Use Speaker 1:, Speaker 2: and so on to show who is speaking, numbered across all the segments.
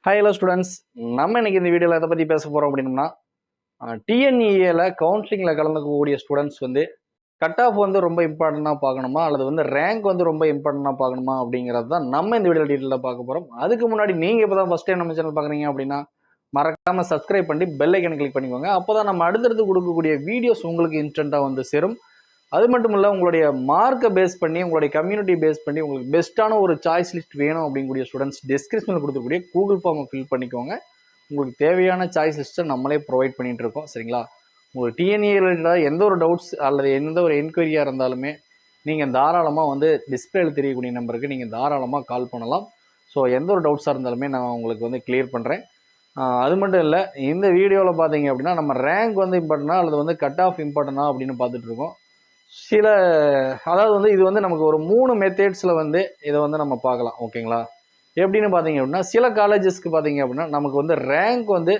Speaker 1: Hi hello students. நம்ம இன்னைக்கு இந்த வீடியோவில் எதை பற்றி பேச போகிறோம் அப்படின்னா, டிஎன்இஏல கவுன்சிலிங்கில் கலந்துக்கக்கூடிய ஸ்டூடெண்ட்ஸ் வந்து கட் ஆஃப் வந்து ரொம்ப இம்பார்ட்டண்ட்டாக பார்க்கணுமா, அல்லது வந்து ரேங்க் வந்து ரொம்ப இம்பார்ட்டண்ட்டாக பார்க்கணுமா அப்படிங்கிறது தான் நம்ம இந்த வீடியோ டீட்டெயிலாக பார்க்க போகிறோம். அதுக்கு முன்னாடி நீங்கள் இப்போ தான் ஃபஸ்ட் டைம் நம்ம சேனல் பார்க்குறீங்க அப்படின்னா மறக்காமல் சப்ஸ்கிரைப் பண்ணி பெல் ஐக்கனை கிளிக் பண்ணிக்கோங்க. அப்போ தான் நம்ம அடுத்தடுத்து கொடுக்கக்கூடிய வீடியோஸ் உங்களுக்கு இன்ஸ்டண்ட்டாக வந்து சேரும். அது மட்டும் இல்லை, உங்களுடைய மார்க்கை பேஸ் பண்ணி, உங்களுடைய கம்யூனிட்டி பேஸ் பண்ணி உங்களுக்கு பெஸ்ட்டான ஒரு சாய்ஸ் லிஸ்ட் வேணும் அப்படிங்கக்கூடிய ஸ்டூடெண்ட்ஸ் டிஸ்கிரிப்ஷனில் கொடுத்துக்கூடிய கூகுள் ஃபார்மை ஃபில் பண்ணிக்கோங்க. உங்களுக்கு தேவையான சாய்ஸ் லிஸ்ட்டை நம்மளே ப்ரொவைட் பண்ணிகிட்டு இருக்கோம். சரிங்களா? உங்களுக்கு டிஎன்ஏ ரிலேட்டடாக எந்த ஒரு டவுட்ஸ் அல்லது எந்த ஒரு என்கொயரியாக இருந்தாலுமே நீங்கள் தாராளமாக வந்து டிஸ்பிளேயில் தெரியக்கூடிய நம்பருக்கு நீங்கள் தாராளமாக கால் பண்ணலாம். ஸோ எந்த ஒரு டவுட்ஸாக இருந்தாலுமே நான் உங்களுக்கு வந்து கிளியர் பண்ணுறேன். அது மட்டும் இல்லை, இந்த வீடியோவில் பார்த்தீங்க அப்படின்னா நம்ம ரேங்க் வந்து இம்பார்ட்டனா அல்லது வந்து கட் ஆஃப் இம்பார்ட்டனா அப்படின்னு பார்த்துட்ருக்கோம். சில அதாவது வந்து இது வந்து நமக்கு ஒரு 3 மெத்தட்ஸில் வந்து இதை வந்து நம்ம பார்க்கலாம். ஓகேங்களா? எப்படின்னு பார்த்தீங்க அப்படின்னா, சில காலேஜஸ்க்கு பார்த்தீங்க அப்படின்னா நமக்கு வந்து ரேங்க் வந்து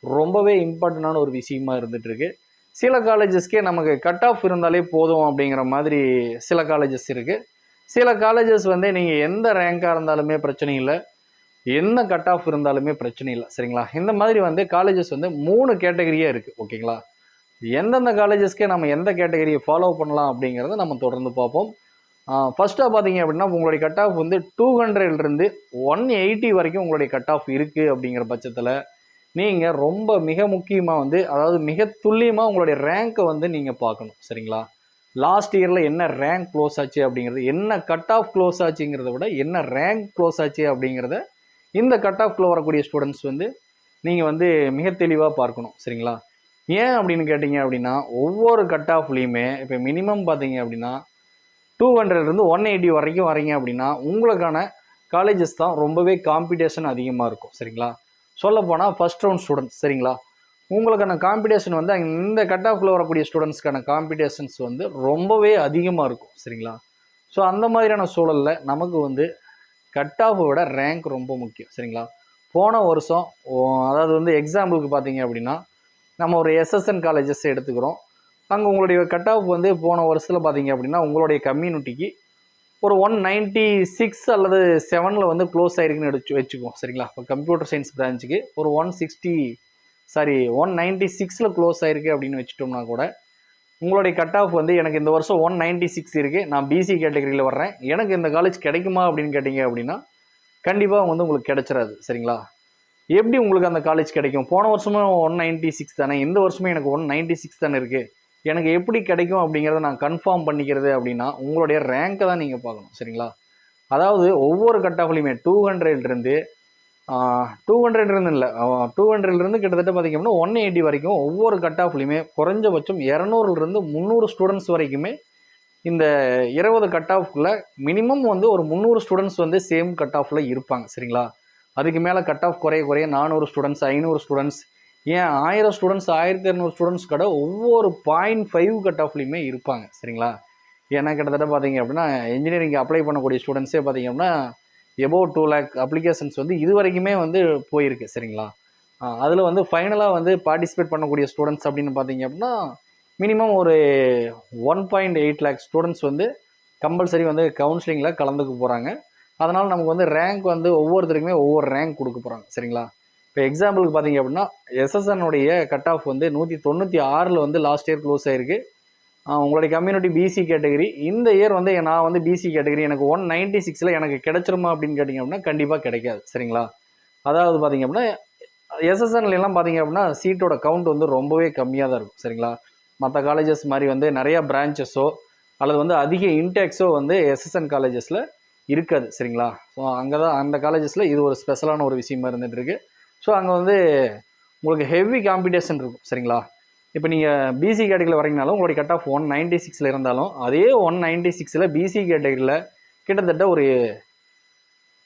Speaker 1: ரொம்பவே இம்பார்ட்டண்டான ஒரு விஷயமா இருந்துகிட்ருக்கு. சில காலேஜஸ்க்கே நமக்கு கட் ஆஃப் இருந்தாலே போதும் அப்படிங்கிற மாதிரி சில காலேஜஸ் இருக்குது. சில காலேஜஸ் வந்து நீங்கள் எந்த ரேங்காக இருந்தாலுமே பிரச்சனை இல்லை, என்ன கட் ஆஃப் இருந்தாலுமே பிரச்சனை இல்லை. சரிங்களா? இந்த மாதிரி வந்து காலேஜஸ் வந்து 3 கேட்டகரியாக இருக்குது. ஓகேங்களா? எந்தெந்த காலேஜஸ்க்கே நம்ம எந்த கேட்டகரியை ஃபாலோ பண்ணலாம் அப்படிங்கிறத நம்ம தொடர்ந்து பார்ப்போம். ஃபஸ்ட்டாக பார்த்தீங்க அப்படின்னா, உங்களுடைய கட் ஆஃப் வந்து 200லேருந்து 180 வரைக்கும் உங்களுடைய கட் ஆஃப் இருக்குது அப்படிங்கிற பட்சத்தில் நீங்கள் ரொம்ப மிக முக்கியமாக வந்து, அதாவது மிக துல்லியமாக உங்களுடைய ரேங்க்கை வந்து நீங்கள் பார்க்கணும். சரிங்களா? லாஸ்ட் இயரில் என்ன ரேங்க் க்ளோஸ் ஆச்சு அப்படிங்கிறது, என்ன கட் ஆஃப் க்ளோஸ் ஆச்சுங்கிறத விட என்ன ரேங்க் க்ளோஸ் ஆச்சு அப்படிங்கிறத இந்த கட் ஆஃப்குள்ளே வரக்கூடிய ஸ்டூடெண்ட்ஸ் வந்து நீங்கள் வந்து மிக தெளிவாக பார்க்கணும். சரிங்களா? ஏன் அப்படின்னு கேட்டிங்க அப்படின்னா, ஒவ்வொரு கட் ஆஃப்லேயுமே இப்போ மினிமம் பார்த்தீங்க அப்படின்னா 200லேருந்து 180 வரைக்கும் வரீங்க அப்படின்னா உங்களுக்கான காலேஜஸ் தான் ரொம்பவே காம்படிஷன் அதிகமாக இருக்கும். சரிங்களா? சொல்லப்போனால் ஃபஸ்ட் ரவுண்ட் ஸ்டூடெண்ட்ஸ். சரிங்களா? உங்களுக்கான காம்படிஷன் வந்து இந்த கட் ஆஃபில் வரக்கூடிய ஸ்டூடெண்ட்ஸ்க்கான காம்படிஷன்ஸ் வந்து ரொம்பவே அதிகமாக இருக்கும். சரிங்களா? ஸோ அந்த மாதிரியான சூழலில் நமக்கு வந்து கட் ஆஃபை விட ரேங்க் ரொம்ப முக்கியம். சரிங்களா? போன வருஷம் அதாவது வந்து எக்ஸாம்பிளுக்கு பார்த்தீங்க அப்படின்னா நம்ம ஒரு எஸ்எஸ்என் காலேஜஸ் எடுத்துக்கிறோம். அங்கே உங்களுடைய கட் ஆஃப் வந்து போன வருஷத்தில் பார்த்தீங்க அப்படின்னா உங்களுடைய கம்யூனிட்டிக்கு ஒரு 196 அல்லது 7 வந்து க்ளோஸ் ஆகிருக்குன்னு வச்சுக்குவோம். சரிங்களா? இப்போ கம்ப்யூட்டர் சயின்ஸ் பிரான்ச்சுக்கு ஒரு 196 க்ளோஸ் ஆகிருக்கு அப்படின்னு வச்சுட்டோம்னா கூட உங்களுடைய கட் ஆஃப் வந்து எனக்கு இந்த வருஷம் 196 இருக்குது, நான் பிசி கேட்டகரியில் வர்றேன், எனக்கு இந்த காலேஜ் கிடைக்குமா அப்படின்னு கேட்டிங்க அப்படின்னா கண்டிப்பாக வந்து உங்களுக்கு கிடைச்சிடாது. சரிங்களா? எப்படி உங்களுக்கு அந்த காலேஜ் கிடைக்கும்? போன வருஷமும் 196 தானே, இந்த வருஷமும் எனக்கு 196 தானே இருக்குது, எனக்கு எப்படி கிடைக்கும் அப்படிங்கிறத நான் கன்ஃபார்ம் பண்ணிக்கிறது அப்படின்னா உங்களுடைய ரேங்கை தான் நீங்கள் பார்க்கணும். சரிங்களா? அதாவது ஒவ்வொரு கட் ஆஃப்லையுமே 200லேருந்து 200 இல்லை 200லேருந்து கிட்டத்தட்ட பார்த்தீங்க அப்படின்னா 180 வரைக்கும் ஒவ்வொரு கட் ஆஃப்லையுமே குறைஞ்சபட்சம் 200லேருந்து 300 ஸ்டூடெண்ட்ஸ் வரைக்குமே இந்த 20 கட் ஆஃப்குள்ளே மினிமம் வந்து ஒரு 300 ஸ்டூடெண்ட்ஸ் வந்து சேம் கட் ஆஃபில் இருப்பாங்க. சரிங்களா? அதுக்கு மேலே கட் ஆஃப் குறைய 400 ஸ்டூடெண்ட்ஸ், 500 ஸ்டூடெண்ட்ஸ், ஏன் 1000 ஸ்டூடெண்ட்ஸ், 1200 ஸ்டூடெண்ட்ஸ் கூட ஒவ்வொரு 0.5 கட் ஆஃப்லையுமே இருப்பாங்க. சரிங்களா? ஏன்னா கிட்டத்தட்ட பார்த்தீங்க அப்படின்னா இன்ஜினியரிங் அப்ளை பண்ணக்கூடிய ஸ்டூடெண்ட்ஸே பார்த்தீங்க அப்படின்னா எபோவ் 2 lakh அப்ளிகேஷன்ஸ் வந்து இது வரைக்குமே வந்து போயிருக்கு. சரிங்களா? அதில் வந்து ஃபைனலாக வந்து பார்ட்டிசிபேட் பண்ணக்கூடிய ஸ்டூடெண்ட்ஸ் அப்படின்னு பார்த்தீங்க அப்படின்னா மினிமம் ஒரு 1.8 lakh ஸ்டூடெண்ட்ஸ் வந்து கம்பல்சரி வந்து கவுன்சிலிங்கில் கலந்துக்க போகிறாங்க. அதனால் நமக்கு வந்து ரேங்க் வந்து ஒவ்வொருத்தருக்குமே ஒவ்வொரு ரேங்க் கொடுக்க போகிறாங்க. சரிங்களா? இப்போ எக்ஸாம்பிளுக்கு பார்த்தீங்க அப்படின்னா எஸ்எஸ்என்னுடைய கட் ஆஃப் வந்து 196 வந்து லாஸ்ட் இயர் க்ளோஸ் ஆகிருக்கு. உங்களுடைய கம்யூனிட்டி பிசி கேட்டகரி, இந்த இயர் வந்து நான் வந்து பிசி கேட்டகரி எனக்கு 196 எனக்கு கிடைச்சிருமா அப்படின்னு கேட்டிங்க அப்படின்னா கண்டிப்பாக கிடைக்காது. சரிங்களா? அதாவது பார்த்தீங்க அப்படின்னா எஸ்எஸ்என்லாம் பார்த்தீங்க அப்படின்னா சீட்டோட கவுண்ட் வந்து ரொம்பவே கம்மியாக தான் இருக்கும். சரிங்களா? மற்ற காலேஜஸ் மாதிரி வந்து நிறையா பிரான்ச்சஸோ அல்லது வந்து அதிக இன்டேக்ஸோ வந்து எஸ்எஸ்என் காலேஜஸில் இருக்காது. சரிங்களா? ஸோ அங்கே தான் அந்த காலேஜஸில் இது ஒரு ஸ்பெஷலான ஒரு விஷயமா இருந்துகிட்ருக்கு. ஸோ அங்கே வந்து உங்களுக்கு ஹெவி காம்படிஷன் இருக்கும். சரிங்களா? இப்போ நீங்கள் பிசி கேட்டகரியில் வரீங்கனாலும் உங்களுடைய கட் ஆஃப் 196 இருந்தாலும் அதே 196 பிசி கேட்டகரியில் கிட்டத்தட்ட ஒரு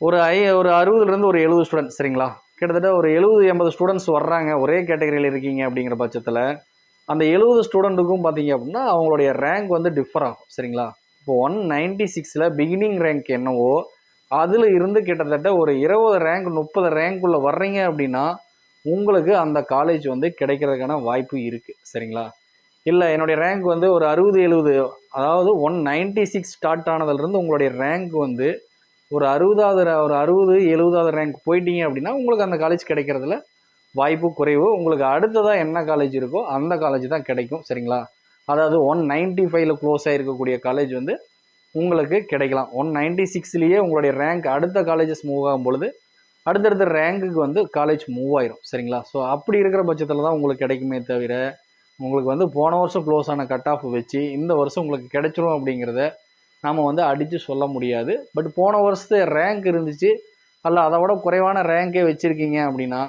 Speaker 1: 60லேருந்து ஒரு 70 ஸ்டூடெண்ட்ஸ். சரிங்களா? கிட்டத்தட்ட ஒரு 70-80 ஸ்டூடெண்ட்ஸ் வர்றாங்க, ஒரே கேட்டகரியில் இருக்கீங்க அப்படிங்கிற பட்சத்தில் அந்த 70 ஸ்டூடெண்ட்டுக்கும் பார்த்தீங்க அப்படின்னா அவங்களுடைய ரேங்க் வந்து டிஃபர் ஆகும். சரிங்களா? இப்போ 196 பிகினிங் ரேங்க் என்னவோ அதில் இருந்து கிட்டத்தட்ட ஒரு 20 ரேங்க் 30 ரேங்க்குள்ளே வர்றீங்க அப்படின்னா உங்களுக்கு அந்த காலேஜ் வந்து கிடைக்கிறதுக்கான வாய்ப்பு இருக்குது. சரிங்களா? இல்லை என்னுடைய ரேங்க் வந்து ஒரு 60-70, அதாவது 196 ஸ்டார்ட் ஆனதுலேருந்து உங்களுடைய ரேங்க் வந்து ஒரு 60 70வது ரேங்க் போயிட்டீங்க அப்படின்னா உங்களுக்கு அந்த காலேஜ் கிடைக்கிறதுல வாய்ப்பு குறைவு. உங்களுக்கு அடுத்ததாக என்ன காலேஜ் இருக்கோ அந்த காலேஜ் தான் கிடைக்கும். சரிங்களா? அதாவது 195ல க்ளோஸ் ஆகிருக்கக்கூடிய காலேஜ் வந்து உங்களுக்கு கிடைக்கலாம். 196லேயே உங்களுடைய ரேங்க் அடுத்த காலேஜஸ் மூவ் ஆகும் பொழுது அடுத்தடுத்த ரேங்குக்கு வந்து காலேஜ் மூவ் ஆயிரும். சரிங்களா? ஸோ அப்படி இருக்கிற பட்சத்தில் தான் உங்களுக்கு கிடைக்குமே தவிர உங்களுக்கு வந்து போன வருஷம் க்ளோஸ் ஆன கட் ஆஃப் வச்சு இந்த வருஷம் உங்களுக்கு கிடைச்சிரும் அப்படிங்கிறத நாம் வந்து அடித்து சொல்ல முடியாது. பட் போன வருஷத்து ரேங்க் இருந்துச்சு அல்ல அதை விட குறைவான ரேங்கே வச்சுருக்கீங்க அப்படின்னா,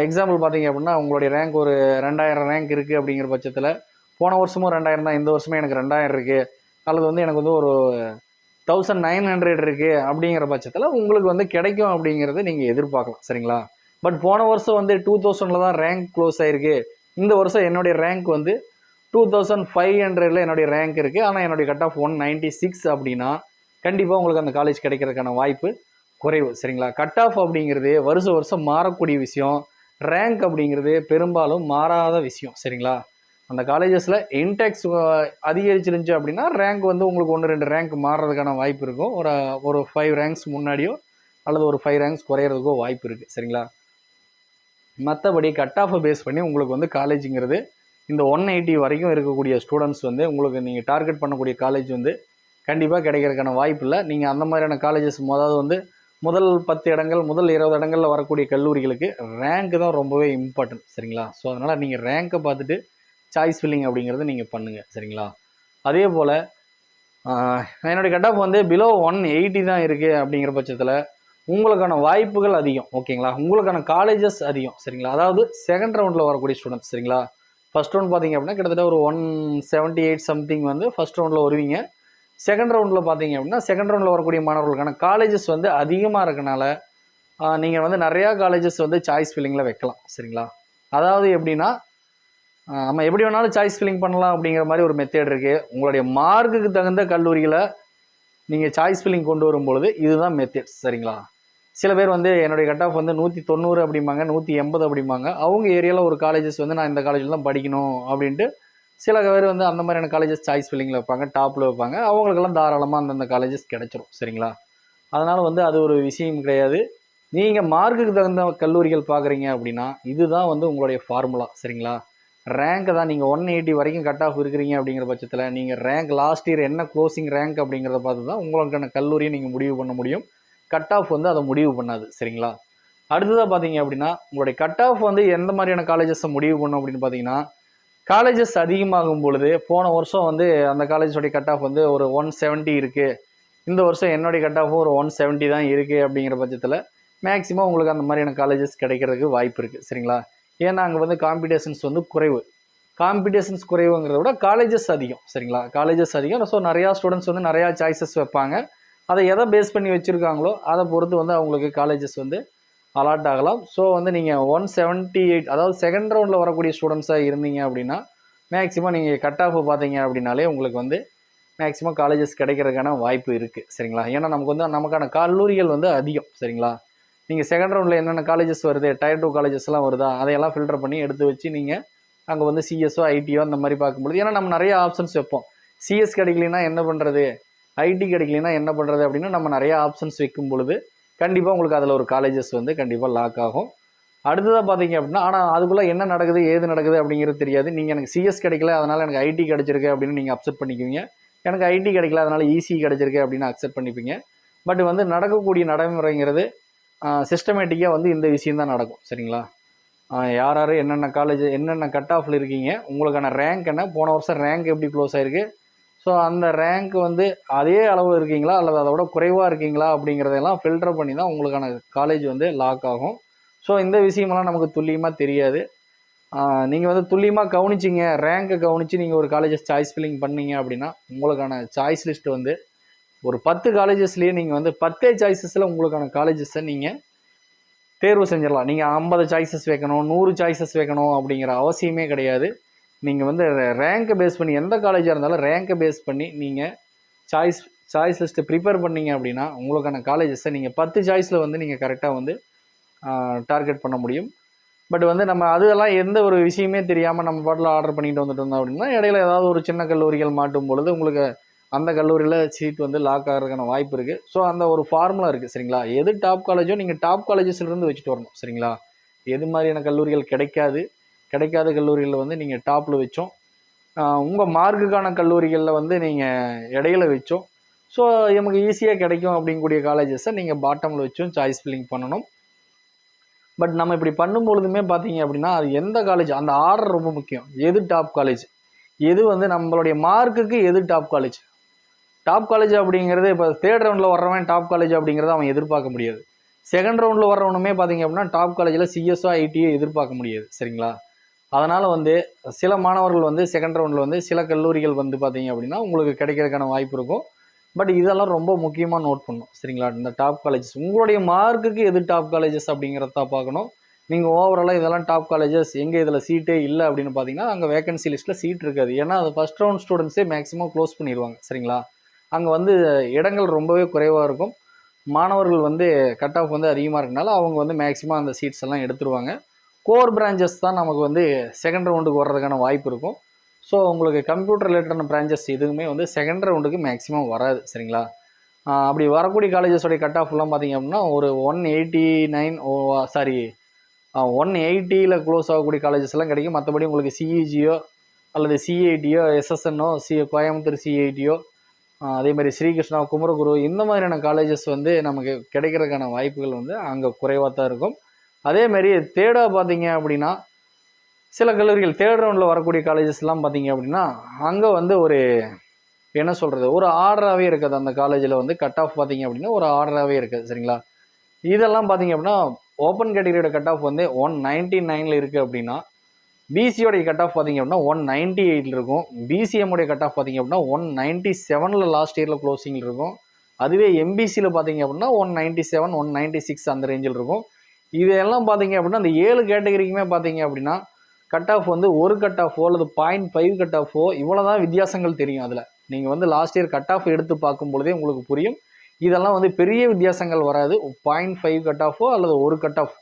Speaker 1: எக்ஸாம்பிள் பார்த்தீங்க அப்படின்னா உங்களுடைய ரேங்க் ஒரு 2000 ரேங்க் இருக்குது அப்படிங்கிற பட்சத்தில் போன வருஷமும் 2000 தான், இந்த வருஷமே எனக்கு 2000 இருக்குது, அல்லது வந்து எனக்கு வந்து ஒரு 1900 இருக்குது அப்படிங்கிற பட்சத்தில் உங்களுக்கு வந்து கிடைக்கும் அப்படிங்கிறத நீங்கள் எதிர்பார்க்கலாம். சரிங்களா? பட் போன வருஷம் வந்து 2000ல் தான் ரேங்க் க்ளோஸ் ஆகிருக்கு, இந்த வருஷம் என்னுடைய ரேங்க் வந்து 2500ல் என்னுடைய ரேங்க் இருக்குது, ஆனால் என்னுடைய கட் ஆஃப் 196 அப்படின்னா கண்டிப்பாக உங்களுக்கு அந்த காலேஜ் கிடைக்கிறதுக்கான வாய்ப்பு குறைவு. சரிங்களா? கட் ஆஃப் அப்படிங்கிறது வருஷம் மாறக்கூடிய விஷயம், ரேங்க் அப்படிங்கிறது பெரும்பாலும் மாறாத விஷயம். சரிங்களா? அந்த காலேஜஸில் இன்டெக்ஸ் அதிகரிச்சிருந்துச்சு அப்படின்னா ரேங்க் வந்து உங்களுக்கு 1-2 ரேங்க் மாறுறதுக்கான வாய்ப்பு இருக்கும். ஒரு 5 ரேங்க்ஸ் முன்னாடியோ அல்லது ஒரு 5 ரேங்க்ஸ் குறையிறதுக்கோ வாய்ப்பு இருக்குது. சரிங்களா? மற்றபடி கட் ஆஃபை பேஸ் பண்ணி உங்களுக்கு வந்து காலேஜுங்கிறது இந்த 180 வரைக்கும் இருக்கக்கூடிய ஸ்டூடெண்ட்ஸ் வந்து உங்களுக்கு நீங்கள் டார்கெட் பண்ணக்கூடிய காலேஜ் வந்து கண்டிப்பாக கிடைக்கிறதுக்கான வாய்ப்பு இல்லை. நீங்கள் அந்த மாதிரியான காலேஜஸ் அதாவது வந்து முதல் 10 இடங்கள் முதல் 20 இடங்களில் வரக்கூடிய கல்லூரிகளுக்கு ரேங்க் தான் ரொம்பவே இம்பார்ட்டன்ட். சரிங்களா? ஸோ அதனால் நீங்கள் ரேங்க்கை பார்த்துட்டு சாய்ஸ் ஃபில்லிங் அப்படிங்கிறது நீங்கள் பண்ணுங்கள். சரிங்களா? அதே போல் என்னுடைய கட் ஆஃப் வந்து பிலோ 180 தான் இருக்குது அப்படிங்கிற பட்சத்தில் உங்களுக்கான வாய்ப்புகள் அதிகம். ஓகேங்களா? உங்களுக்கான காலேஜஸ் அதிகம். சரிங்களா? அதாவது செகண்ட் ரவுண்டில் வரக்கூடிய ஸ்டூடெண்ட்ஸ். சரிங்களா? ஃபஸ்ட் ரவுண்ட் பார்த்தீங்க அப்படின்னா கிட்டத்தட்ட ஒரு 178 சம்திங் வந்து ஃபஸ்ட் ரவுண்டில் வருவீங்க. செகண்ட் ரவுண்டில் பார்த்தீங்க அப்படின்னா செகண்ட் ரவுண்டில் வரக்கூடிய மாணவர்களுக்கான காலேஜஸ் வந்து அதிகமாக இருக்கனால நீங்கள் வந்து நிறையா காலேஜஸ் வந்து சாய்ஸ் ஃபில்லிங்கில் வைக்கலாம். சரிங்களா? அதாவது எப்படின்னா நம்ம எப்படி வேணாலும் சாய்ஸ் ஃபில்லிங் பண்ணலாம் அப்படிங்கிற மாதிரி ஒரு மெத்தேட் இருக்குது. உங்களுடைய மார்க்குக்கு தகுந்த கல்லூரிகளை நீங்கள் சாய்ஸ் ஃபில்லிங் கொண்டு வரும்பொழுது இதுதான் மெத்தேட். சரிங்களா? சில பேர் வந்து என்னுடைய கட் ஆஃப் வந்து 190 அப்படிம்பாங்க, 180 அப்படிம்பாங்க. அவங்க ஏரியாவில் ஒரு காலேஜஸ் வந்து நான் இந்த காலேஜில் தான் படிக்கணும் அப்படின்ட்டு சில பேர் வந்து அந்த மாதிரியான காலேஜஸ் சாய்ஸ் ஃபில்லிங்கில் வைப்பாங்க, டாப்பில் வைப்பாங்க. அவங்களுக்கெல்லாம் தாராளமாக அந்தந்த காலேஜஸ் கிடச்சிரும். சரிங்களா? அதனால் வந்து அது ஒரு விஷயம் கிடையாது. நீங்கள் மார்க்குக்கு தகுந்த கல்லூரிகள் பார்க்குறீங்க அப்படின்னா இதுதான் வந்து உங்களுடைய ஃபார்முலா. சரிங்களா? ரேங்க்கை தான் நீங்கள் 180 வரைக்கும் கட் ஆஃப் இருக்கிறீங்க அப்படிங்கிற பட்சத்தில் நீங்கள் ரேங்க் லாஸ்ட் இயர் என்ன க்ளோசிங் ரேங்க் அப்படிங்கிறத பார்த்து தான் உங்களுக்கான கல்லூரியை நீங்கள் முடிவு பண்ண முடியும். கட் ஆஃப் வந்து அதை முடிவு பண்ணாது. சரிங்களா? அடுத்ததாக பார்த்தீங்க அப்படின்னா உங்களுடைய கட் ஆஃப் வந்து எந்த மாதிரியான காலேஜஸை முடிவு பண்ணும் அப்படின்னு பார்த்தீங்கன்னா, காலேஜஸ் அதிகமாகும் பொழுது போன வருஷம் வந்து அந்த காலேஜோடைய கட் ஆஃப் வந்து ஒரு 170 இருக்குது, இந்த வருஷம் என்னுடைய கட் ஆஃபும் ஒரு 170 தான் இருக்குது அப்படிங்கிற பட்சத்தில் மேக்ஸிமம் உங்களுக்கு அந்த மாதிரியான காலேஜஸ் கிடைக்கிறதுக்கு வாய்ப்பு இருக்குது. சரிங்களா? ஏன்னா அங்கே வந்து காம்படிஷன்ஸ் வந்து குறைவு. காம்படிஷன்ஸ் குறைவுங்கிறத விட காலேஜஸ் அதிகம். சரிங்களா? காலேஜஸ் அதிகம். ஸோ நிறையா ஸ்டூடெண்ட்ஸ் வந்து நிறையா சாய்ஸஸ் வைப்பாங்க. அதை எதை பேஸ் பண்ணி வச்சுருக்காங்களோ அதை பொறுத்து வந்து அவங்களுக்கு காலேஜஸ் வந்து அலாட் ஆகலாம். ஸோ வந்து நீங்கள் 178 அதாவது செகண்ட் ரவுண்டில் வரக்கூடிய ஸ்டூடெண்ட்ஸாக இருந்தீங்க அப்படின்னா மேக்ஸிமம் நீங்கள் கட் ஆஃப் பார்த்தீங்க அப்படின்னாலே உங்களுக்கு வந்து மேக்ஸிமம் காலேஜஸ் கிடைக்கிறதுக்கான வாய்ப்பு இருக்குது. சரிங்களா? ஏன்னா நமக்கு வந்து நமக்கான கல்லூரிகள் வந்து அதிகம். சரிங்களா? நீங்கள் செகண்ட் ரவுண்டில் என்னென்ன காலேஜஸ் வருது, Tier 2 காலேஜஸ்லாம் வருதா, அதையெல்லாம் ஃபில்டர் பண்ணி எடுத்து வச்சு நீங்கள் அங்கே வந்து சிஎஸ்ஓ ஐடியோ அந்த மாதிரி பார்க்கும்பொழுது, ஏன்னா நம்ம நிறைய ஆப்ஷன்ஸ் வைப்போம். சிஎஸ் கிடைக்கலனா என்ன பண்ணுறது, ஐடி கிடைக்கலனா என்ன பண்ணுறது அப்படின்னு நம்ம நிறைய ஆப்ஷன்ஸ் வைக்கும் பொழுது கண்டிப்பாக உங்களுக்கு அதில் ஒரு காலேஜஸ் வந்து கண்டிப்பாக லாக் ஆகும். அடுத்ததாக பார்த்தீங்க அப்படின்னா, ஆனால் அதுக்குள்ளே என்ன நடக்குது ஏது நடக்குது அப்படிங்கிறது தெரியாது. நீங்கள் எனக்கு சிஎஸ் கிடைக்கல அதனால் எனக்கு ஐடி கிடச்சிருக்கு அப்படின்னு நீங்கள் அக்செப்ட் பண்ணிக்குவீங்க. எனக்கு ஐடி கிடைக்கல அதனால் இசி கிடச்சிருக்கு அப்படின்னு அக்செப்ட் பண்ணிப்பீங்க. பட் வந்து நடக்கக்கூடிய நடைமுறைங்கிறது சிஸ்டமேட்டிக்காக வந்து இந்த விஷயம் தான் நடக்கும். சரிங்களா? யார் யார் என்னென்ன காலேஜ் என்னென்ன கட் ஆஃபில் இருக்கீங்க, உங்களுக்கான ரேங்க் என்ன, போன வருஷம் ரேங்க் எப்படி க்ளோஸ் ஆகிருக்கு, ஸோ அந்த ரேங்க் வந்து அதே அளவு இருக்கீங்களா அல்லது அதை விட குறைவாக இருக்கீங்களா அப்படிங்கிறதெல்லாம் ஃபில்டர் பண்ணி தான் உங்களுக்கான காலேஜ் வந்து லாக் ஆகும். ஸோ இந்த விஷயமெல்லாம் நமக்கு துல்லியமாக தெரியாது. நீங்கள் வந்து துல்லியமாக கவனிச்சிங்க, ரேங்கை கவனித்து நீங்கள் ஒரு காலேஜஸ் சாய்ஸ் ஃபில்லிங் பண்ணீங்க அப்படின்னா உங்களுக்கான சாய்ஸ் லிஸ்ட் வந்து ஒரு 10 காலேஜஸ்லேயே நீங்கள் வந்து 10 சாய்ஸஸில் உங்களுக்கான காலேஜஸை நீங்கள் தேர்வு செஞ்சிடலாம். நீங்கள் 50 சாய்ஸஸ் வைக்கணும், 100 சாய்ஸஸ் வைக்கணும் அப்படிங்கிற அவசியமே கிடையாது. நீங்கள் வந்து ரேங்கை பேஸ் பண்ணி எந்த காலேஜாக இருந்தாலும் ரேங்கை பேஸ் பண்ணி நீங்கள் சாய்ஸ் லிஸ்ட்டு ப்ரிப்பேர் பண்ணிங்க அப்படின்னா உங்களுக்கான காலேஜஸை நீங்கள் 10 சாய்ஸில் வந்து நீங்கள் கரெக்டாக வந்து டார்கெட் பண்ண முடியும். பட் வந்து நம்ம அதெல்லாம் எந்த ஒரு விஷயமே தெரியாமல் நம்ம பாட்டில் ஆர்டர் பண்ணிட்டு வந்துட்டு இருந்தோம் அப்படின்னா இடையில ஏதாவது ஒரு சின்ன கல்லூரிகள் மாட்டும் பொழுது உங்களுக்கு அந்த கல்லூரியில் சீட் வந்து லாக் ஆகிறதுக்கான வாய்ப்பு இருக்குது. ஸோ அந்த ஒரு ஃபார்முலா இருக்குது சரிங்களா. எது டாப் காலேஜோ நீங்கள் டாப் காலேஜஸ்லேருந்து வச்சுட்டு வரணும் சரிங்களா. எது மாதிரியான கல்லூரிகள் கிடைக்காத கல்லூரிகளில் வந்து நீங்கள் டாப்பில் வச்சோம், உங்கள் மார்க்குக்கான கல்லூரிகளில் வந்து நீங்கள் இடையில வச்சோம், ஸோ நமக்கு ஈஸியாக கிடைக்கும் அப்படிங்கக்கூடிய காலேஜஸை நீங்கள் பாட்டமில் வச்சும் சாய்ஸ் ஃபில்லிங் பண்ணணும். பட் நம்ம இப்படி பண்ணும்பொழுதுமே பார்த்தீங்க அப்படின்னா அது எந்த காலேஜ், அந்த ஆர்டர் ரொம்ப முக்கியம். எது டாப் காலேஜ், எது வந்து நம்மளுடைய மார்க்குக்கு எது டாப் காலேஜ். டாப் காலேஜ் அப்படிங்கிறது இப்போ தேர்ட் ரவுண்டில் வர்றவன் டாப் காலேஜ் அப்படிங்கிறத அவன் எதிர்பார்க்க முடியாது. செகண்ட் ரவுண்டில் வர்றவனுமே பார்த்தீங்க அப்படின்னா டாப் காலேஜில் சிஎஸ்ஓ ஐடியோ எதிர்பார்க்க முடியாது சரிங்களா. அதனால் வந்து சில மாணவர்கள் வந்து செகண்ட் ரவுண்டில் வந்து சில கல்லூரிகள் வந்து பார்த்தீங்க அப்படின்னா உங்களுக்கு கிடைக்கிறதுக்கான வாய்ப்பு இருக்கும். பட் இதெல்லாம் ரொம்ப முக்கியமாக நோட் பண்ணணும் சரிங்களா. இந்த டாப் காலேஜஸ் உங்களுடைய மார்க்குக்கு எது டாப் காலேஜஸ் அப்படிங்கிறத பார்க்கணும். நீங்கள் ஓவராலாக இதெல்லாம் டாப் காலேஜஸ் எங்கே இதில் சீட்டே இல்லை அப்படின்னு பார்த்தீங்கன்னா அங்கே வேகன்சி லிஸ்ட்டில் சீட் இருக்காது. ஏன்னா அது ஃபஸ்ட் ரவுண்ட் ஸ்டூடெண்ட்ஸே மேக்ஸிமம் க்ளோஸ் பண்ணிடுவாங்க சரிங்களா. அங்கே வந்து இடங்கள் ரொம்பவே குறைவாக இருக்கும். மாணவர்கள் வந்து கட் ஆஃப் வந்து அதிகமாக இருக்கனால அவங்க வந்து மேக்ஸிமம் அந்த சீட்ஸ் எல்லாம் எடுத்துருவாங்க. கோர் பிரான்ச்சஸ் தான் நமக்கு வந்து செகண்ட் ரவுண்டுக்கு வர்றதுக்கான வாய்ப்பு இருக்கும். ஸோ உங்களுக்கு கம்ப்யூட்டர் ரிலேட்டடான பிரான்ச்சஸ் எதுவுமே வந்து செகண்ட் ரவுண்டுக்கு மேக்ஸிமம் வராது சரிங்களா. அப்படி வரக்கூடிய காலேஜஸோடைய கட் ஆஃப்லாம் பார்த்தீங்க அப்படின்னா ஒரு 180 க்ளோஸ் ஆகக்கூடிய காலேஜஸ் எல்லாம் கிடைக்கும். மற்றபடி உங்களுக்கு சிஇஜியோ அல்லது சிஐடியோ எஸ்எஸ்என்னோ கோயம்புத்தூர் சிஐடியோ அதே மாதிரி ஸ்ரீகிருஷ்ணா குமரகுரு இந்த மாதிரியான காலேஜஸ் வந்து நமக்கு கிடைக்கிறதுக்கான வாய்ப்புகள் வந்து அங்கே குறைவாக தான் இருக்கும். அதேமாரி தேர்டாக பார்த்தீங்க அப்படின்னா சில கல்லூரிகள் தேர்ட் ரவுண்டில் வரக்கூடிய காலேஜஸ்லாம் பார்த்தீங்க அப்படின்னா அங்கே வந்து ஒரு என்ன சொல்கிறது ஒரு ஆர்டராகவே இருக்காது. அந்த காலேஜில் வந்து கட் ஆஃப் பார்த்தீங்க அப்படின்னா ஒரு ஆர்டராகவே இருக்குது சரிங்களா. இதெல்லாம் பார்த்தீங்க அப்படின்னா ஓப்பன் கேட்டகரியோட கட் ஆஃப் வந்து 199 இருக்குது அப்படின்னா பிசியோடைய கட் ஆஃப் பார்த்தீங்க அப்படின்னா 198 இருக்கும். பிசிஎம்முடைய கட் ஆஃப் பார்த்தீங்க அப்படின்னா 197 லாஸ்ட் இயரில் க்ளோசிங்கில் இருக்கும். அதுவே எம்பிசியில் பார்த்தீங்க அப்படின்னா 197 196 அந்த ரேஞ்சில் இருக்கும். இதெல்லாம் பார்த்தீங்க அப்படின்னா அந்த 7 கேட்டகரிக்குமே பார்த்தீங்க அப்படின்னா கட் ஆஃப் வந்து ஒரு கட் ஆஃபோ அல்லது 0.5 கட் ஆஃபோ இவ்வளோ தான் வித்தியாசங்கள் தெரியும். அதில் நீங்கள் வந்து லாஸ்ட் இயர் கட் ஆஃப் எடுத்து பார்க்கும் பொழுதே உங்களுக்கு புரியும். இதெல்லாம் வந்து பெரிய வித்தியாசங்கள் வராது. 0.5 கட் ஆஃபோ அல்லது ஒரு கட் ஆஃப்.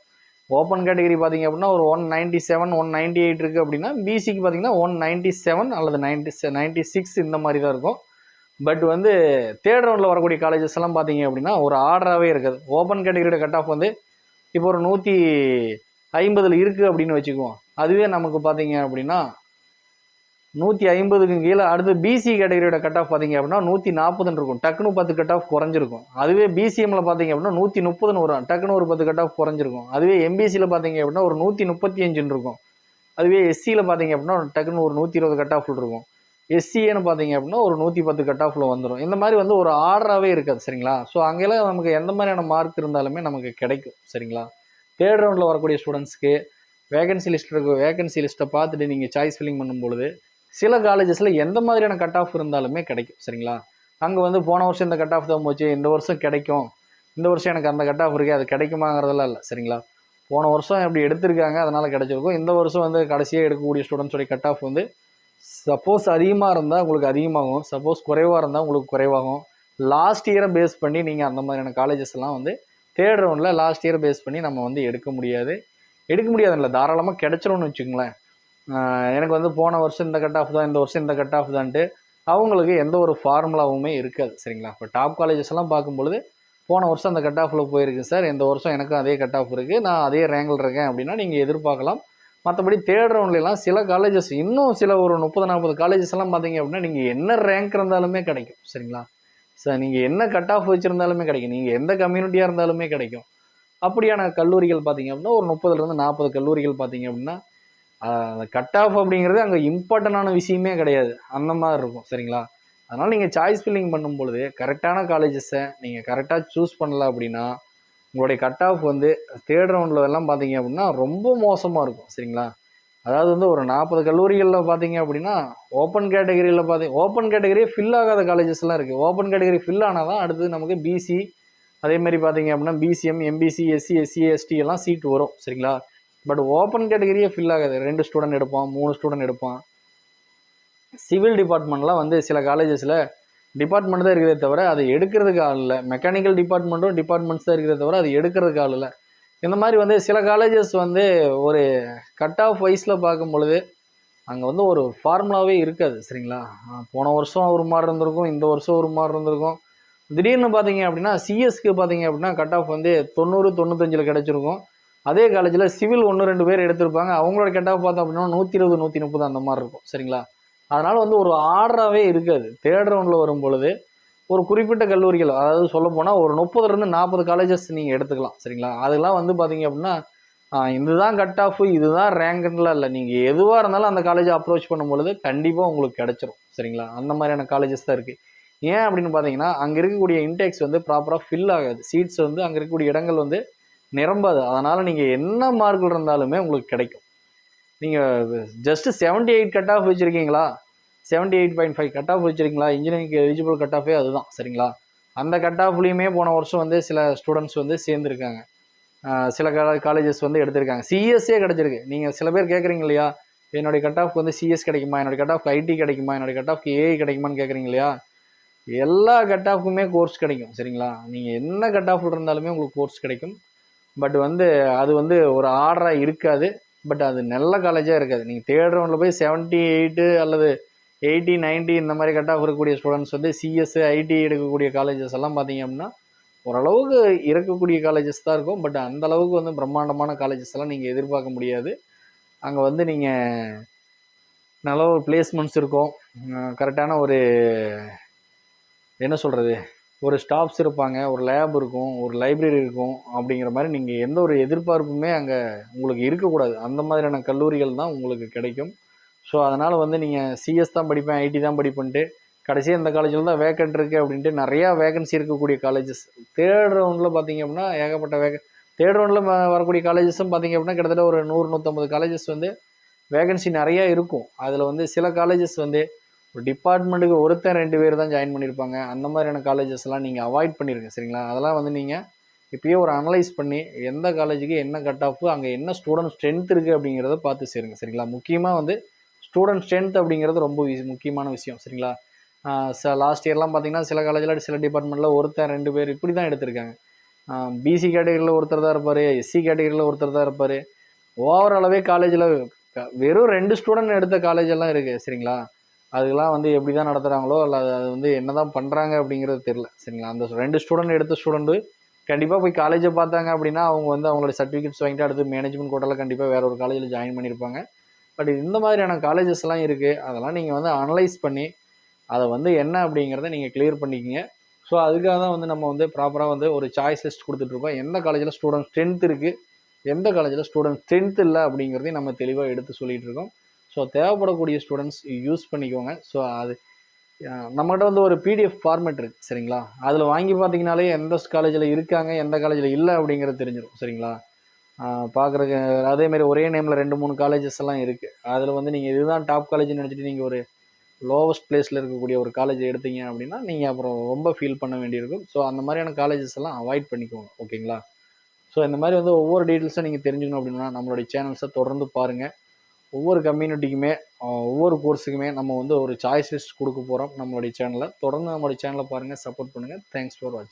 Speaker 1: ஓப்பன் கேட்டகரி பார்த்தீங்க அப்படின்னா ஒரு 197 198 இருக்குது அப்படின்னா பிசிக்கு பார்த்தீங்கன்னா 197 அல்லது 96 இந்த மாதிரி தான் இருக்கும். பட் வந்து தேர்ட் ரவுண்டில் வரக்கூடிய காலேஜஸ் எல்லாம் பார்த்தீங்க அப்படின்னா ஒரு ஆர்டராகவே இருக்காது. ஓப்பன் கேட்டகரியோட கட் ஆஃப் வந்து இப்போ ஒரு 150 இருக்குது அப்படின்னு வச்சுக்குவோம். அதுவே நமக்கு பார்த்தீங்க அப்படின்னா 150க்கு கீழே. அடுத்து பிசி கேட்டகரியோட கட் ஆஃப் பார்த்தீங்க அப்படின்னா 140 இருக்கும். டக்குனு 10 கட் ஆஃப் குறைஞ்சிருக்கும். அதுவே பிசிஎம்ல பார்த்தீங்க அப்படின்னா 130 வரும். டக்குனு ஒரு 10 கட் ஆஃப் குறைஞ்சிருக்கும். அதுவே எம்பிசியில் பார்த்தீங்க அப்படின்னா ஒரு 135 இருக்கும். அதுவே எஸ்சியில் பார்த்தீங்க அப்படின்னா டக்குனு ஒரு 120 கட் ஆஃப் இருக்கும். எஸ்சிஏன்னு பார்த்தீங்க அப்படின்னா ஒரு 110 கட் ஆஃபில் வந்துடும். இந்த மாதிரி வந்து ஒரு ஆர்டராகவே இருக்காது சரிங்களா. ஸோ அங்கெல்லாம் நமக்கு எந்த மாதிரியான மார்க் இருந்தாலுமே நமக்கு கிடைக்கும் சரிங்களா. தேர்ட் ரவுண்டில் வரக்கூடிய ஸ்டூடெண்ட்ஸ்க்கு வேகன்சி லிஸ்ட் இருக்கும். வேகன்சி லிஸ்ட்டை பார்த்துட்டு நீங்கள் சாய்ஸ் ஃபில்லிங் பண்ணும்பொழுது சில காலேஜஸில் எந்த மாதிரியான கட் ஆஃப் இருந்தாலுமே கிடைக்கும் சரிங்களா. அங்கே வந்து போன வருஷம் இந்த கட் ஆஃப் தான் போச்சு, இந்த வருஷம் கிடைக்கும், இந்த வருஷம் எனக்கு அந்த கட் ஆஃப் இருக்குது, அது கிடைக்குமாங்கிறதெல்லாம் இல்லை சரிங்களா. போன வருஷம் எப்படி எடுத்திருக்காங்க அதனால் கிடைச்சிருக்கும். இந்த வருஷம் வந்து கடைசியாக எடுக்கக்கூடிய ஸ்டூடெண்ட்ஸோடைய கட் ஆஃப் வந்து சப்போஸ் அதிகமாக இருந்தால் உங்களுக்கு அதிகமாகும், சப்போஸ் குறைவாக இருந்தால் உங்களுக்கு குறைவாகும். லாஸ்ட் இயரை பேஸ் பண்ணி நீங்கள் அந்த மாதிரியான காலேஜஸ் எல்லாம் வந்து தேர்ட் ரவுண்டில் லாஸ்ட் இயர் பேஸ் பண்ணி நம்ம வந்து எடுக்க முடியாதுல்ல, தாராளமாக கிடைச்சிரும்னு வச்சுக்கோங்களேன். எனக்கு வந்து போன வருஷம் இந்த கட் ஆஃப் தான், இந்த வருஷம் இந்த கட் ஆஃப் தான்ட்டு அவங்களுக்கு எந்த ஒரு ஃபார்முலாவுமே இருக்காது சரிங்களா. இப்போ டாப் காலேஜஸ் எல்லாம் பார்க்கும்பொழுது போன வருஷம் அந்த கட் ஆஃபில் போயிருக்கு சார், இந்த வருஷம் எனக்கும் அதே கட் ஆஃப் இருக்குது, நான் அதே ரேங்கில் இருக்கேன் அப்படின்னா நீங்கள் எதிர்பார்க்கலாம். மற்றபடி தேர்ட் ரவுண்ட்லாம் சில காலேஜஸ் இன்னும் சில ஒரு 30-40 காலேஜஸ் எல்லாம் பார்த்தீங்க அப்படின்னா நீங்கள் என்ன ரேங்க் இருந்தாலுமே கிடைக்கும் சரிங்களா. சார் நீங்கள் என்ன கட் ஆஃப் வச்சுருந்தாலுமே கிடைக்கும், நீங்கள் எந்த கம்யூனிட்டியாக இருந்தாலுமே கிடைக்கும். அப்படியான கல்லூரிகள் பார்த்தீங்க அப்படின்னா ஒரு 30-40 கல்லூரிகள் பார்த்தீங்க அப்படின்னா அந்த கட் ஆஃப் அப்படிங்கிறது அங்கே இம்பார்ட்டண்டான விஷயமே கிடையாது, அந்த மாதிரி இருக்கும் சரிங்களா. அதனால் நீங்கள் சாய்ஸ் ஃபில்லிங் பண்ணும்பொழுது கரெக்டான காலேஜஸை நீங்கள் கரெக்டாக சூஸ் பண்ணல அப்படின்னா உங்களுடைய கட் ஆஃப் வந்து தேர்ட் ரவுண்டில் எல்லாம் பார்த்தீங்க அப்படின்னா ரொம்ப மோசமாக இருக்கும் சரிங்களா. அதாவது வந்து ஒரு 40 கல்லூரிகளில் பார்த்தீங்க அப்படின்னா ஓப்பன் கேட்டகரியே ஃபில் ஆகாத காலேஜஸ்லாம் இருக்குது. ஓப்பன் கேட்டகரி ஃபில் ஆனால் தான் அடுத்து நமக்கு பிசி அதேமாதிரி பார்த்தீங்க அப்படின்னா BCM MBC SC SCA ST எல்லாம் சீட் வரும் சரிங்களா. பட் ஓப்பன் கேட்டகரியே ஃபில் ஆகாது. 2 ஸ்டூடெண்ட் எடுப்பான், 3 ஸ்டூடெண்ட் எடுப்பான். சிவில் டிபார்ட்மெண்ட்லாம் வந்து சில காலேஜஸில் டிபார்ட்மெண்ட் தான் இருக்கிறதே தவிர அதை எடுக்கிறதுக்கு ஆள் இல்லை. மெக்கானிக்கல் டிபார்ட்மெண்ட்ஸ் தான் இருக்கிறதே தவிர அது எடுக்கிறதுக்கு ஆள் இல்லை. இந்த மாதிரி வந்து சில காலேஜஸ் வந்து ஒரு கட் ஆஃப் வைஸில் பார்க்கும் பொழுது அங்கே வந்து ஒரு ஃபார்முலாவே இருக்காது சரிங்களா. போன வருஷம் ஒரு மாதிரி இருந்திருக்கும், இந்த வருஷம் ஒரு மாதிரி இருந்திருக்கும். திடீர்னு பார்த்தீங்க அப்படின்னா சிஎஸ்க்கு பார்த்தீங்க அப்படின்னா கட் ஆஃப் வந்து 90 95 கிடச்சிருக்கும். அதே காலேஜில் சிவில் 1 2 பேர் எடுத்திருப்பாங்க, அவங்களோட கட் ஆஃப் பார்த்தோம் அப்படின்னா 120 130 அந்த மாதிரி இருக்கும் சரிங்களா. அதனால் வந்து ஒரு ஆர்டராகவே இருக்காது. தேர்ட் ரவுண்டில் வரும் பொழுது ஒரு குறிப்பிட்ட கல்லூரிகள், அதாவது சொல்ல போனால் ஒரு 30 40 காலேஜஸ் நீங்கள் எடுத்துக்கலாம் சரிங்களா. அதெல்லாம் வந்து பார்த்தீங்க அப்படின்னா இதுதான் கட் ஆஃப் இதுதான் ரேங்க்லாம் இல்லை, நீங்கள் எதுவாக இருந்தாலும் அந்த காலேஜை அப்ரோச் பண்ணும்பொழுது கண்டிப்பாக உங்களுக்கு கிடைச்சிரும் சரிங்களா. அந்த மாதிரியான காலேஜஸ் தான் இருக்குது. ஏன் அப்படின்னு பார்த்தீங்கன்னா அங்கே இருக்கக்கூடிய இன்டேக்ஸ் வந்து ப்ராப்பராக ஃபில் ஆகாது, சீட்ஸ் வந்து அங்கே இருக்கக்கூடிய இடங்கள் வந்து நிரம்பாது. அதனால் நீங்கள் என்ன மார்க்கில் இருந்தாலுமே உங்களுக்கு கிடைக்கும். நீங்கள் ஜஸ்ட்டு 78 கட் ஆஃப் வச்சுருக்கீங்களா, 78.5 கட் ஆஃப் வச்சுருக்கீங்களா, இன்ஜினியரிங் எலிஜிபிள் கட் ஆஃபே அதுதான் சரிங்களா. அந்த கட் ஆஃப்லேயுமே போன வருஷம் வந்து சில ஸ்டூடெண்ட்ஸ் வந்து சேர்ந்துருக்காங்க, சில காலேஜஸ் வந்து எடுத்திருக்காங்க, சிஎஸ்ஸே கிடச்சிருக்கு. நீங்கள் சில பேர் கேட்குறீங்க இல்லையா, என்னுடைய கட் ஆஃப் வந்து சிஎஸ் கிடைக்குமா, என்னுடைய கட் ஆஃப் ஐடி கிடைக்குமா, என்னுடைய கட் ஆஃப் ஏஐ கிடைக்குமான்னு கேட்குறீங்க இல்லையா. எல்லா கட் ஆஃபுக்குமே கோர்ஸ் கிடைக்கும் சரிங்களா. நீங்கள் என்ன கட் ஆஃபில் இருந்தாலுமே உங்களுக்கு கோர்ஸ் கிடைக்கும். பட் வந்து அது வந்து ஒரு ஆர்டராக இருக்காது. பட் அது நல்ல காலேஜாக இருக்காது. நீங்கள் தேர்ட் ரவுண்டில் போய் 78 அல்லது 80 90 இந்த மாதிரி கட் ஆஃப் இருக்கக்கூடிய ஸ்டூடெண்ட்ஸ் வந்து சிஎஸ் ஐடி எடுக்கக்கூடிய காலேஜஸ் எல்லாம் பார்த்தீங்க அப்படின்னா ஓரளவுக்கு இருக்கக்கூடிய காலேஜஸ் தான் இருக்கும். பட் அந்த அளவுக்கு வந்து பிரம்மாண்டமான காலேஜஸ் எல்லாம் நீங்கள் எதிர்பார்க்க முடியாது. அங்கே வந்து நீங்கள் நல்ல ஒரு பிளேஸ்மெண்ட்ஸ் இருக்கும், கரெக்டான ஒரு என்ன சொல்கிறது, ஒரு ஸ்டாஃப்ஸ் இருப்பாங்க, ஒரு லேப் இருக்கும், ஒரு லைப்ரரி இருக்கும். அப்படிங்கிற மாதிரி நீங்கள் எந்த ஒரு எதிர்பார்ப்புமே அங்கே உங்களுக்கு இருக்கக்கூடாது. அந்த மாதிரியான கல்லூரிகள் தான் உங்களுக்கு கிடைக்கும். ஸோ அதனால் வந்து நீங்கள் சிஎஸ் தான் படிப்பேன், ஐடி தான் படிப்பேன்ட்டு கடைசியாக இந்த காலேஜில் தான் வேக்கண்ட் இருக்குது அப்படின்ட்டு நிறையா வேகன்சி இருக்கக்கூடிய காலேஜஸ் தேர்ட் ரவுண்டில் பார்த்தீங்க அப்படின்னா ஏகப்பட்ட தேர்ட் ரவுண்டில் வரக்கூடிய காலேஜஸும் பார்த்தீங்க அப்படின்னா கிட்டத்தட்ட ஒரு 100 150 காலேஜஸ் வந்து வேகன்சி நிறையா இருக்கும். அதில் வந்து சில காலேஜஸ் வந்து ஒரு டிபார்ட்மெண்ட்டுக்கு ஒருத்தர் 2 பேர் தான் ஜாயின் பண்ணியிருப்பாங்க. அந்த மாதிரியான காலேஜஸ்லாம் நீங்கள் அவாய்ட் பண்ணிடுங்க சரிங்களா. அதெல்லாம் வந்து நீங்கள் இப்போயே ஒரு அனலைஸ் பண்ணி எந்த காலேஜுக்கு என்ன கட் ஆஃப், அங்கே என்ன ஸ்டூடெண்ட் ஸ்ட்ரென்த் இருக்குது அப்படிங்கிறத பார்த்து சேருங்க சரிங்களா. முக்கியமாக வந்து ஸ்டூடெண்ட் ஸ்ட்ரென்த் அப்படிங்கிறது ரொம்ப முக்கியமான விஷயம் சரிங்களா. லாஸ்ட் இயர்லாம் பார்த்தீங்கன்னா சில காலேஜில் சில டிபார்ட்மெண்ட்டில் ஒருத்தர் 2 பேர் இப்படி தான் எடுத்திருக்காங்க. பிசி கேட்டகரியில் ஒருத்தர் தான் இருப்பார், எஸ்சி கேட்டகரியில் ஒருத்தர் தான் இருப்பார். ஓவராலாகவே காலேஜில் வெறும் 2 ஸ்டூடெண்ட் எடுத்த காலேஜ் எல்லாம் இருக்குது சரிங்களா. அதுக்கெல்லாம் வந்து எப்படி தான் நடத்துகிறாங்களோ இல்லை அது வந்து என்ன தான் பண்ணுறாங்க அப்படிங்கிறது தெரில சரிங்களா. அந்த 2 ஸ்டூடெண்ட் எடுத்த ஸ்டூடெண்ட்டு கண்டிப்பாக போய் காலேஜை பார்த்தாங்க அப்படின்னா அவங்க வந்து அவங்களோட சர்டிஃபிகேட்ஸ் வாங்கிட்டு அடுத்து மேனேஜ்மெண்ட் கோட்டாவில் கண்டிப்பாக வேறு ஒரு காலேஜில் ஜாயின் பண்ணியிருப்பாங்க. பட் இந்த மாதிரியான காலேஜஸ்லாம் இருக்குது, அதெல்லாம் நீங்கள் வந்து அனலைஸ் பண்ணி அதை வந்து என்ன அப்படிங்கிறத நீங்கள் கிளியர் பண்ணிக்கிங்க. ஸோ அதுக்காக தான் வந்து நம்ம வந்து ப்ராப்பராக வந்து ஒரு சாய்ஸ் லிஸ்ட் கொடுத்துட்ருக்கோம். எந்த காலேஜில் ஸ்டூடெண்ட் ஸ்ட்ரென்த் இருக்குது, எந்த காலேஜில் ஸ்டூடெண்ட் ஸ்ட்ரென்த் இல்லை அப்படிங்கிறதையும் நம்ம தெளிவாக எடுத்து சொல்லிகிட்டு இருக்கோம். ஸோ தேவைப்படக்கூடிய ஸ்டூடெண்ட்ஸ் யூஸ் பண்ணிக்கோங்க. ஸோ அது நம்மகிட்ட வந்து ஒரு பிடிஎஃப் ஃபார்மேட் இருக்குது சரிங்களா. அதில் வாங்கி பார்த்தீங்கனாலே எந்த காலேஜில் இருக்காங்க எந்த காலேஜில் இல்லை அப்படிங்கிறது தெரிஞ்சிடும் சரிங்களா. பார்க்குறக்கு அதேமாரி ஒரே நேமில் 2 3 காலேஜஸ் எல்லாம் இருக்குது. அதில் வந்து நீங்கள் இதுதான் டாப் காலேஜ்னு நினச்சிட்டு நீங்கள் ஒரு லோவஸ்ட் பிளேஸில் இருக்கக்கூடிய ஒரு காலேஜ் எடுத்தீங்க அப்படின்னா நீங்கள் அப்புறம் ரொம்ப ஃபீல் பண்ண வேண்டியிருக்கும். ஸோ அந்த மாதிரியான காலேஜஸ் எல்லாம் அவாய்ட் பண்ணிக்கோங்க ஓகேங்களா. ஸோ இந்த மாதிரி வந்து ஒவ்வொரு டீட்டெயில்ஸும் நீங்கள் தெரிஞ்சுக்கணும் அப்படின்னா நம்மளுடைய சேனல்ஸை தொடர்ந்து பாருங்கள். ஒவ்வொரு கம்யூனிட்டிக்குமே ஒவ்வொரு கோர்ஸுக்குமே நம்ம வந்து ஒரு சாய்ஸ் லிஸ்ட் கொடுக்க போகிறோம் நம்மளுடைய சேனலில். தொடர்ந்து நம்மளுடைய சேனலை பாருங்கள், சப்போர்ட் பண்ணுங்கள். தேங்க்ஸ் ஃபார் வாட்சிங்.